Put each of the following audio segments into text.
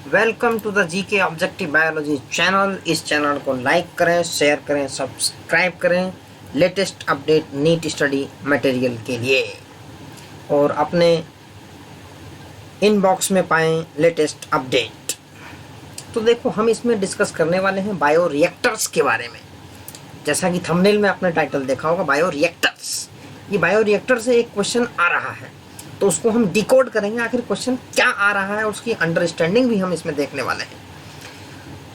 Welcome to the GK objective biology channel. इस channel को like करें, शेयर करें, सब्सक्राइब करें latest update NEET study material के लिए और अपने इनबॉक्स में पाएं लेटेस्ट अपडेट। तो देखो, हम इसमें डिस्कस करने वाले हैं बायो रिएक्टर्स के बारे में। जैसा कि थंबनेल में आपने टाइटल देखा होगा, बायो रिएक्टर्स। ये बायो रिएक्टर से एक क्वेश्चन आ रहा है तो उसको हम डिकोड करेंगे, आखिर क्वेश्चन क्या आ रहा है, उसकी अंडरस्टैंडिंग भी हम इसमें देखने वाले हैं।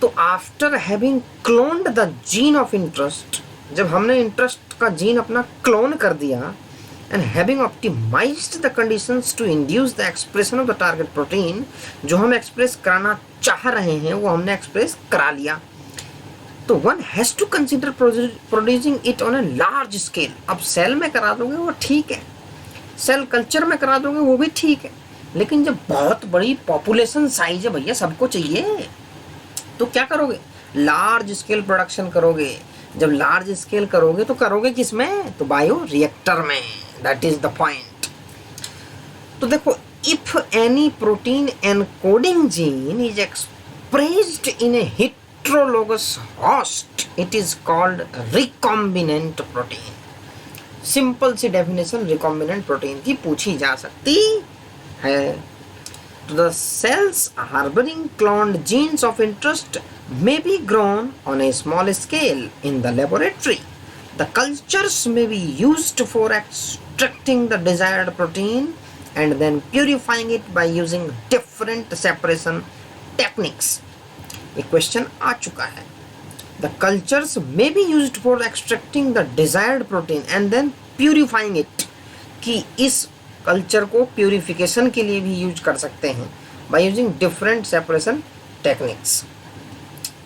तो after having cloned the gene of interest, जब हमने इंटरेस्ट का जीन अपना क्लोन कर दिया, and having optimised the conditions to induce the expression of the target protein, जो हम एक्सप्रेस कराना चाह रहे हैं वो हमने एक्सप्रेस करा लिया, तो one has to consider producing it on a large scale. अब सेल में करा दोगे वो ठीक है, सेल कल्चर में करा दोगे वो भी ठीक है, लेकिन जब बहुत बड़ी पॉपुलेशन साइज है भैया, सबको चाहिए, तो क्या करोगे? लार्ज स्केल प्रोडक्शन करोगे। जब लार्ज स्केल करोगे तो करोगे किसमें? तो बायो रिएक्टर में। That is the point. तो देखो, if any protein encoding gene is expressed in a heterologous host, it is called recombinant protein. Simple सी डेफिनेशन रिकॉम्बिनेंट प्रोटीन की पूछी जा सकती है। तो the cells harbouring cloned genes of interest may be grown on a small scale in the laboratory. The cultures may be used for extracting the desired protein and then purifying it by using different separation techniques. ये question आ चुका है। The cultures may be used for extracting the desired protein and then purifying it, कि इस culture को purification के लिए भी use कर सकते हैं by using different separation techniques.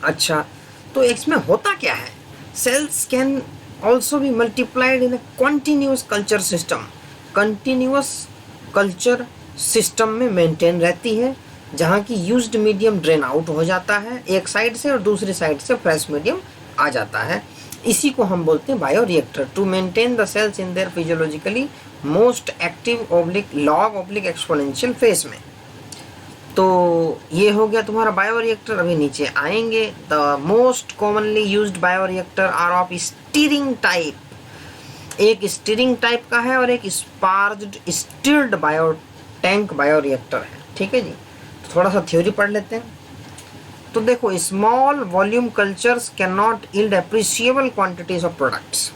अच्छा, तो इसमें होता क्या है? Cells can also be multiplied in a continuous culture system. Continuous culture system में मेंटेन रहती है, जहाँ की यूज्ड मीडियम ड्रेन आउट हो जाता है एक साइड से और दूसरी साइड से फ्रेश मीडियम आ जाता है। इसी को हम बोलते हैं bioreactor. To maintain the cells in their physiologically most active oblique log oblique exponential phase में। तो ये हो गया तुम्हारा बायो रिएक्टर। अभी नीचे आएंगे। The most commonly used bioreactor are of stirring type. एक स्टीरिंग टाइप का है और एक sparged stirred bio tank bioreactor है। ठीक है जी, तो थोड़ा सा थ्योरी पढ़ लेते हैं। तो देखो, small volume cultures can not yield appreciable quantities of products.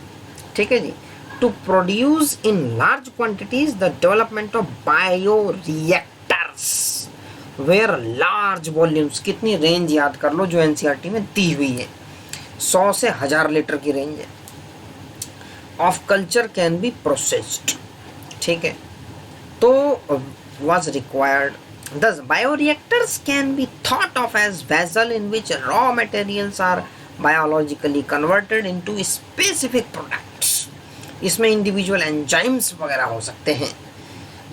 ठीक है जी। To produce in large quantities the development of bioreactors where large volumes, कितनी रेंज याद कर लो जो एनसीईआरटी में दी हुई है, 100 से 1000 लीटर की रेंज है, of culture can be processed. ठीक है, तो वाज रिक्वायर्ड दस bioreactors can be thought of as vessel in which raw materials are biologically converted into specific products. इसमें इंडिविजुअल एंजाइम्स वगैरह हो सकते हैं।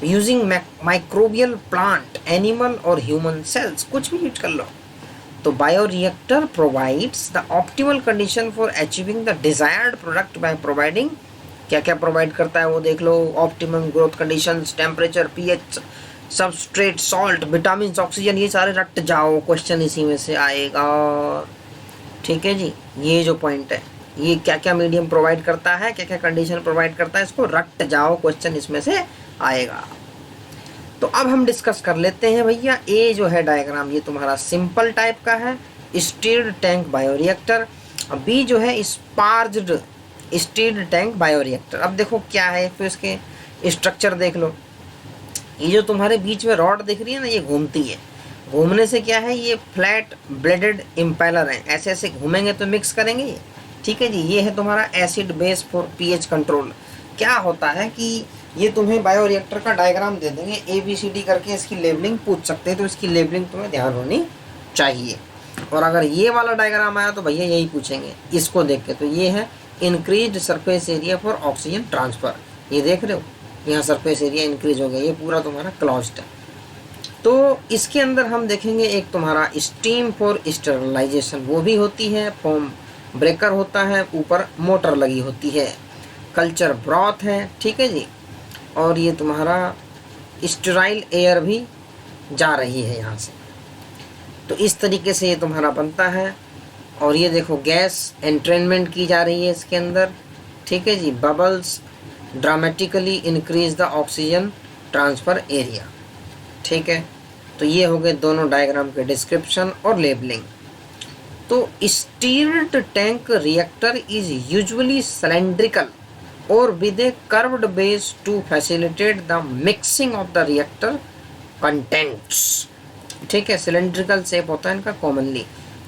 यूजिंग माइक्रोबियल प्लांट, एनिमल और ह्यूमन सेल्स, कुछ भी यूज कर लो। तो bioreactor provides the optimal condition for achieving the desired product by providing, क्या क्या प्रोवाइड करता है वो देख लो। Optimum growth conditions, temperature, pH, substrate, salt, vitamin, oxygen, ये सारे रट जाओ, क्वेश्चन इसी में से आएगा। ठीक है जी, ये जो पॉइंट है, ये क्या क्या मीडियम प्रोवाइड करता है, क्या क्या कंडीशन प्रोवाइड करता है, इसको रट जाओ, क्वेश्चन इसमें से आएगा। तो अब हम डिस्कस कर लेते हैं भैया। ये जो है डायग्राम, ये तुम्हारा सिंपल टाइप का है, स्टीर्ड टैंक बायोरिएक्टर। अब बी जो है स्पार्ज्ड स्टीर्ड टैंक बायोरिएक्टर। अब देखो क्या है, तो इसके स्ट्रक्चर देख लो। ये जो तुम्हारे बीच में रॉड दिख रही है ना, ये घूमती है। घूमने से क्या है, ये फ्लैट ब्लेडेड इम्पेलर है, ऐसे ऐसे घूमेंगे तो मिक्स करेंगे ये। ठीक है जी, ये है तुम्हारा acid base for pH control. क्या होता है कि ये तुम्हें बायो रिएक्टर का डायग्राम दे देंगे, ABCD करके इसकी लेबलिंग पूछ सकते हैं, तो इसकी लेबलिंग तुम्हें ध्यान होनी चाहिए। और अगर ये वाला डायग्राम आया तो भैया यही पूछेंगे इसको देख के। तो ये है increased surface area for oxygen transfer. ये देख रहे हो, यहाँ सरफेस एरिया इंक्रीज हो गया, ये पूरा तुम्हारा क्लोज्ड है। तो इसके अंदर हम देखेंगे एक तुम्हारा स्टीम फॉर स्टरलाइजेशन, वो भी होती है। फोम ब्रेकर होता है, ऊपर मोटर लगी होती है। कल्चर ब्रॉथ है। ठीक है जी, और ये तुम्हारा स्टेराइल एयर भी जा रही है यहाँ से। तो इस तरीके से ये तुम्हारा बनता है। और ये देखो गैस एंट्रेनमेंट की जा रही है इसके अंदर, ठीक है जी। Bubbles dramatically increase the oxygen transfer area, ठीक है। तो ये हो गए दोनों डायग्राम के डिस्क्रिप्शन और लेबलिंग। तो stirred tank reactor is usually cylindrical और with a curved base to facilitate the mixing of the reactor contents, ठीक है। सिलेंड्रिकल शेप होता है इनका कॉमनली।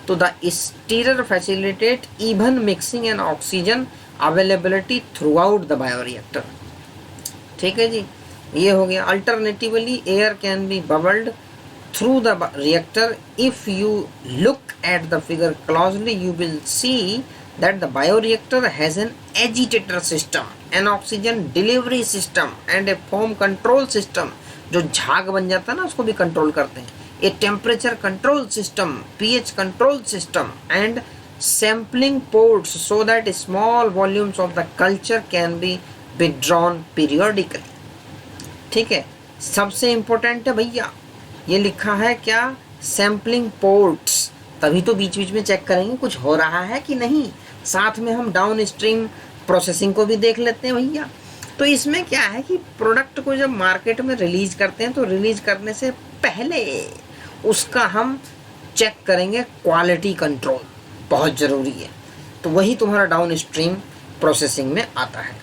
तो the stirrer facilitate even mixing and oxygen availability throughout the bioreactor, ठीक है जी। ये हो गया। Alternatively air can be bubbled through the reactor. If you look at the figure closely, you will see that the bioreactor has an agitator system, an oxygen delivery system and a foam control system. जो झाग बन जाता है ना उसको भी control करते हैं। a temperature control system, pH control system and sampling ports so that small volumes of the culture can be withdrawn periodically, ठीक है। सबसे इम्पोर्टेंट है भैया, ये लिखा है क्या, सैम्पलिंग पोर्ट्स, तभी तो बीच बीच में चेक करेंगे कुछ हो रहा है कि नहीं। साथ में हम डाउन स्ट्रीम प्रोसेसिंग को भी देख लेते हैं भैया। तो इसमें क्या है कि प्रोडक्ट को जब मार्केट में रिलीज करते हैं तो रिलीज करने से पहले उसका हम चेक करेंगे क्वालिटी कंट्रोल, बहुत ज़रूरी है। तो वही तुम्हारा डाउन स्ट्रीम प्रोसेसिंग में आता है।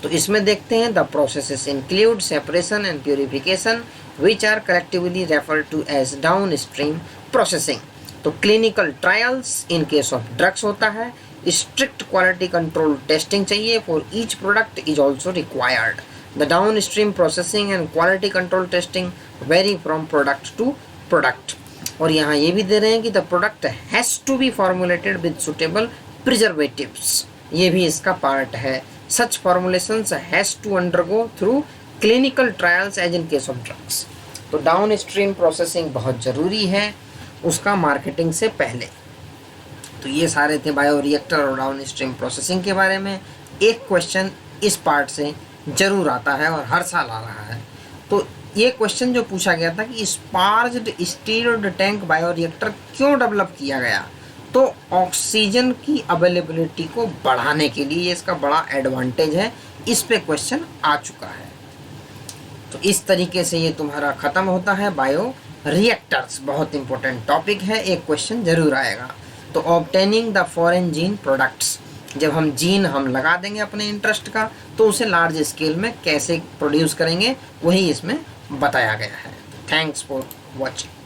तो इसमें देखते हैं the processes include separation and purification which are collectively referred to as downstream processing. तो clinical trials in case of drugs होता है। स्ट्रिक्ट क्वालिटी कंट्रोल टेस्टिंग चाहिए for each product is also required. The downstream processing and quality control testing vary from product to product. और यहाँ ये भी दे रहे हैं कि the product has to be formulated with suitable preservatives, ये भी इसका पार्ट है। Such formulations has to undergo through clinical trials as in case of drugs. तो डाउन स्ट्रीम प्रोसेसिंग बहुत ज़रूरी है उसका मार्केटिंग से पहले। तो ये सारे थे बायो रिएक्टर और डाउन स्ट्रीम प्रोसेसिंग के बारे में। एक क्वेश्चन इस पार्ट से ज़रूर आता है और हर साल आ रहा है। तो ये क्वेश्चन जो पूछा गया था कि स्पार्ज्ड स्टीर्ड टैंक बायो रिएक्टर क्यों डेवलप किया गया, तो ऑक्सीजन की अवेलेबिलिटी को बढ़ाने के लिए इसका बड़ा एडवांटेज है। इस पे क्वेश्चन आ चुका है। तो इस तरीके से ये तुम्हारा ख़त्म होता है बायो रिएक्टर्स। बहुत इंपॉर्टेंट टॉपिक है, एक क्वेश्चन ज़रूर आएगा। तो obtaining the foreign gene products, जब हम जीन हम लगा देंगे अपने इंटरेस्ट का तो उसे लार्ज स्केल में कैसे प्रोड्यूस करेंगे वही इसमें बताया गया है। Thanks for watching.